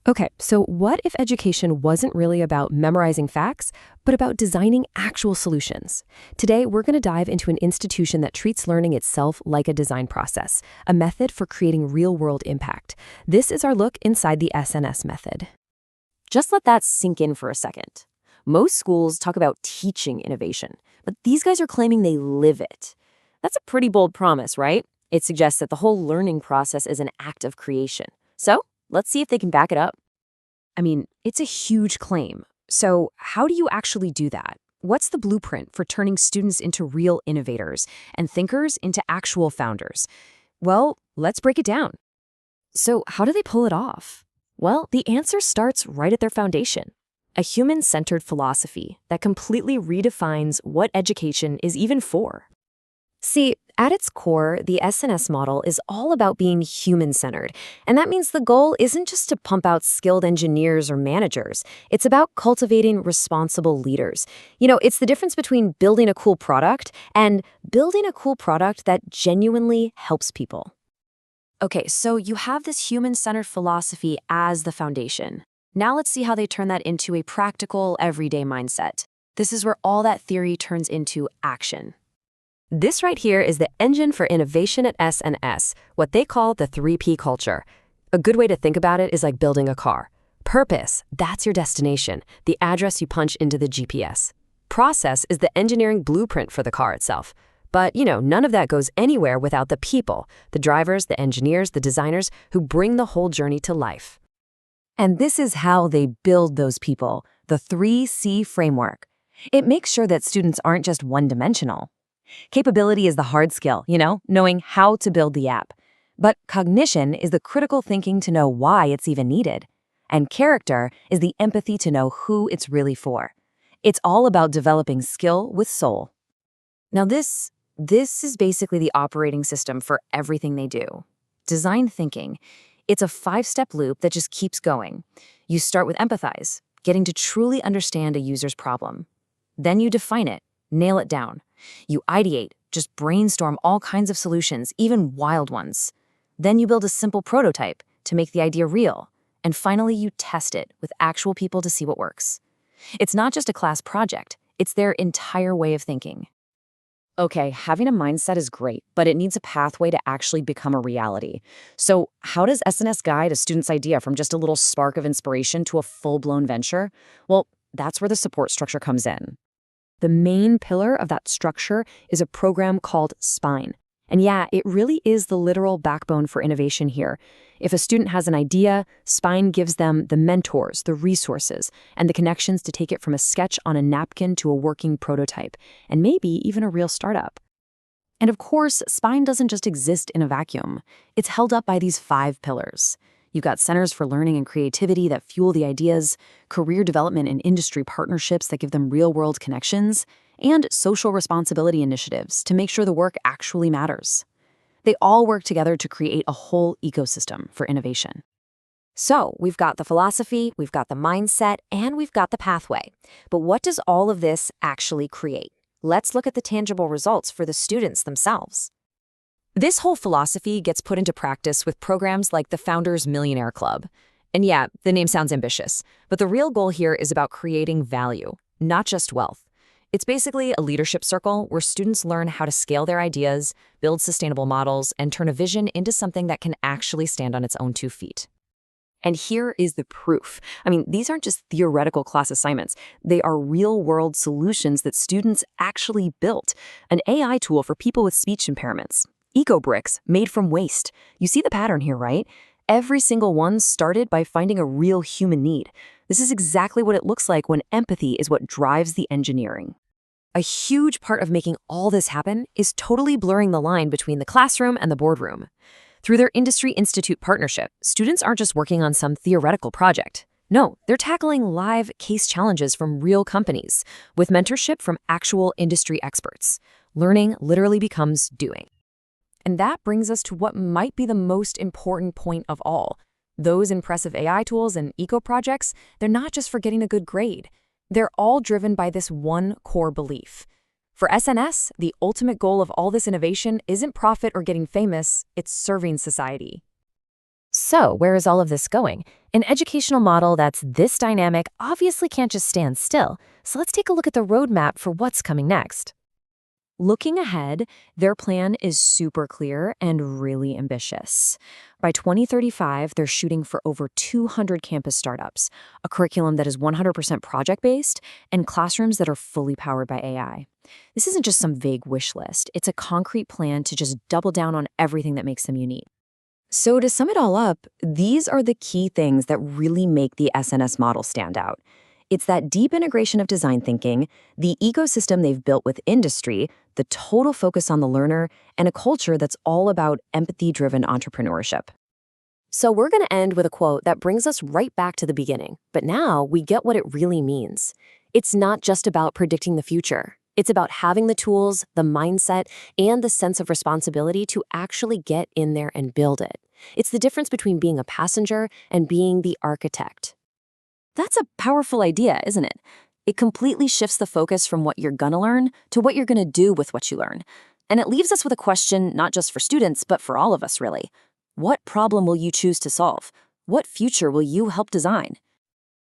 Okay, so what if education wasn't really about memorizing facts, but about designing actual solutions? Today, we're going to dive into an institution that treats learning itself like a design process, a method for creating real-world impact. This is our look inside the SNS method. Just let that sink in for a second. Most schools talk about teaching innovation, but these guys are claiming they live it. That's a pretty bold promise, right? It suggests that the whole learning process is an act of creation. So, let's see if they can back it up. I mean, it's a huge claim. So how do you actually do that? What's the blueprint for turning students into real innovators and thinkers into actual founders? Well, let's break it down. So how do they pull it off? Well, the answer starts right at their foundation. A human-centered philosophy that completely redefines what education is even for. See, at its core, the SNS model is all about being human-centered, and that means the goal isn't just to pump out skilled engineers or managers. It's about cultivating responsible leaders. It's the difference between building a cool product and building a cool product that genuinely helps people. Okay, so you have this human-centered philosophy as the foundation. Now let's see how they turn that into a practical, everyday mindset. This is where all that theory turns into action. This right here is the engine for innovation at SNS, what they call the 3P culture. A good way to think about it is like building a car. Purpose, that's your destination, the address you punch into the GPS. Process is the engineering blueprint for the car itself. But, none of that goes anywhere without the people, the drivers, the engineers, the designers who bring the whole journey to life. And this is how they build those people, the 3C framework. It makes sure that students aren't just one-dimensional. Capability is the hard skill, knowing how to build the app. But cognition is the critical thinking to know why it's even needed. And character is the empathy to know who it's really for. It's all about developing skill with soul. Now this is basically the operating system for everything they do. Design thinking. It's a 5-step loop that just keeps going. You start with empathize, getting to truly understand a user's problem. Then you define it, nail it down. You ideate, just brainstorm all kinds of solutions, even wild ones. Then you build a simple prototype to make the idea real. And finally, you test it with actual people to see what works. It's not just a class project, it's their entire way of thinking. Okay, having a mindset is great, but it needs a pathway to actually become a reality. So how does SNS guide a student's idea from just a little spark of inspiration to a full-blown venture? Well, that's where the support structure comes in. The main pillar of that structure is a program called SPINE. And yeah, it really is the literal backbone for innovation here. If a student has an idea, SPINE gives them the mentors, the resources, and the connections to take it from a sketch on a napkin to a working prototype, and maybe even a real startup. And of course, SPINE doesn't just exist in a vacuum. It's held up by these 5 pillars. You've got centers for learning and creativity that fuel the ideas, career development and industry partnerships that give them real-world connections, and social responsibility initiatives to make sure the work actually matters. They all work together to create a whole ecosystem for innovation. So, we've got the philosophy, we've got the mindset, and we've got the pathway. But what does all of this actually create? Let's look at the tangible results for the students themselves. This whole philosophy gets put into practice with programs like the Founders Millionaire Club. And yeah, the name sounds ambitious, but the real goal here is about creating value, not just wealth. It's basically a leadership circle where students learn how to scale their ideas, build sustainable models, and turn a vision into something that can actually stand on its own 2 feet. And here is the proof. These aren't just theoretical class assignments. They are real-world solutions that students actually built. An AI tool for people with speech impairments. Eco-bricks made from waste. You see the pattern here, right? Every single one started by finding a real human need. This is exactly what it looks like when empathy is what drives the engineering. A huge part of making all this happen is totally blurring the line between the classroom and the boardroom. Through their Industry Institute partnership, students aren't just working on some theoretical project. No, they're tackling live case challenges from real companies, with mentorship from actual industry experts. Learning literally becomes doing. And that brings us to what might be the most important point of all. Those impressive AI tools and eco-projects, they're not just for getting a good grade. They're all driven by this one core belief. For SNS, the ultimate goal of all this innovation isn't profit or getting famous, it's serving society. So, where is all of this going? An educational model that's this dynamic obviously can't just stand still. So let's take a look at the roadmap for what's coming next. Looking ahead, their plan is super clear and really ambitious. By 2035, they're shooting for over 200 campus startups, a curriculum that is 100% project-based, and classrooms that are fully powered by AI. This isn't just some vague wish list. It's a concrete plan to just double down on everything that makes them unique. So to sum it all up, these are the key things that really make the SNS model stand out. It's that deep integration of design thinking, the ecosystem they've built with industry, the total focus on the learner, and a culture that's all about empathy-driven entrepreneurship. So we're going to end with a quote that brings us right back to the beginning, but now we get what it really means. It's not just about predicting the future. It's about having the tools, the mindset, and the sense of responsibility to actually get in there and build it. It's the difference between being a passenger and being the architect. That's a powerful idea, isn't it? It completely shifts the focus from what you're gonna learn to what you're gonna do with what you learn. And it leaves us with a question not just for students, but for all of us, really. What problem will you choose to solve? What future will you help design?